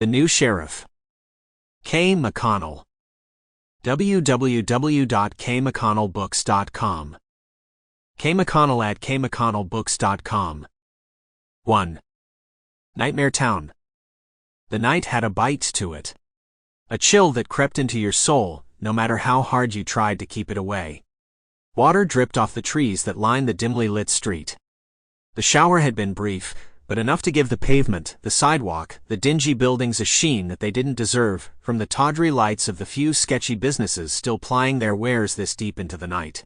The new sheriff. K. Mcconnell. www.kmcconnellbooks.com. K. Mcconnell at kmcconnellbooks.com. 1. Nightmare Town. The night had a bite to it. A chill that crept into your soul, no matter how hard you tried to keep it away. Water dripped off the trees that lined the dimly lit street. The shower had been brief, but enough to give the pavement, the sidewalk, the dingy buildings a sheen that they didn't deserve, from the tawdry lights of the few sketchy businesses still plying their wares this deep into the night.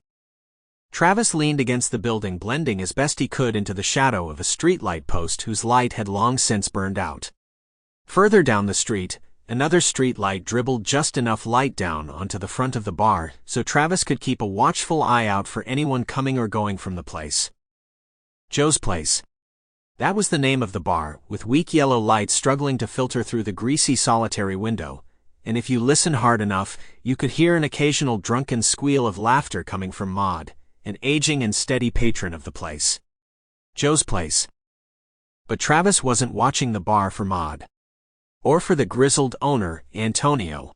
Travis leaned against the building, blending as best he could into the shadow of a streetlight post whose light had long since burned out. Further down the street, another streetlight dribbled just enough light down onto the front of the bar so Travis could keep a watchful eye out for anyone coming or going from the place. Joe's Place. That was the name of the bar, with weak yellow light struggling to filter through the greasy solitary window, and if you listened hard enough, you could hear an occasional drunken squeal of laughter coming from Maud, an aging and steady patron of the place. Joe's Place. But Travis wasn't watching the bar for Maud. Or for the grizzled owner, Antonio.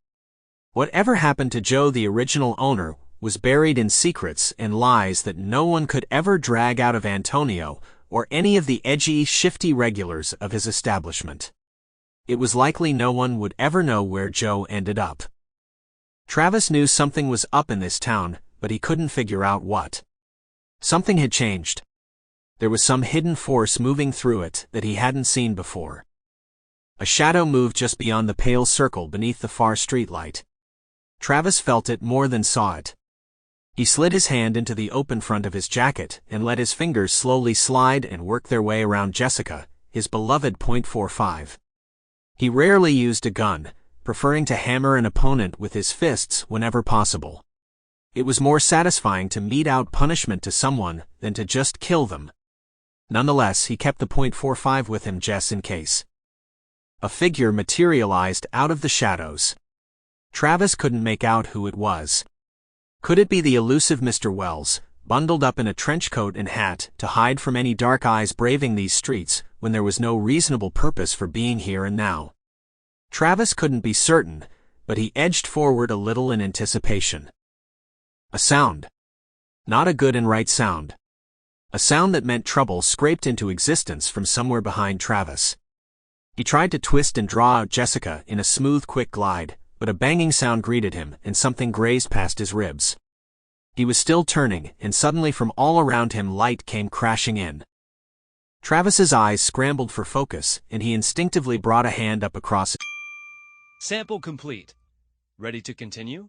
Whatever happened to Joe, the original owner, was buried in secrets and lies that no one could ever drag out of Antonio or any of the edgy, shifty regulars of his establishment. It was likely no one would ever know where Joe ended up. Travis knew something was up in this town, but he couldn't figure out what. Something had changed. There was some hidden force moving through it that he hadn't seen before. A shadow moved just beyond the pale circle beneath the far streetlight. Travis felt it more than saw it. He slid his hand into the open front of his jacket and let his fingers slowly slide and work their way around Jessica, his beloved .45. He rarely used a gun, preferring to hammer an opponent with his fists whenever possible. It was more satisfying to mete out punishment to someone than to just kill them. Nonetheless, he kept the .45 with him just in case. A figure materialized out of the shadows. Travis couldn't make out who it was. Could it be the elusive Mr. Wells, bundled up in a trench coat and hat to hide from any dark eyes braving these streets when there was no reasonable purpose for being here and now? Travis couldn't be certain, but he edged forward a little in anticipation. A sound. Not a good and right sound. A sound that meant trouble scraped into existence from somewhere behind Travis. He tried to twist and draw out Jessica in a smooth, quick glide, but a banging sound greeted him and something grazed past his ribs. He was still turning, and suddenly from all around him light came crashing in. Travis's eyes scrambled for focus, and he instinctively brought a hand up across it. Sample complete. Ready to continue?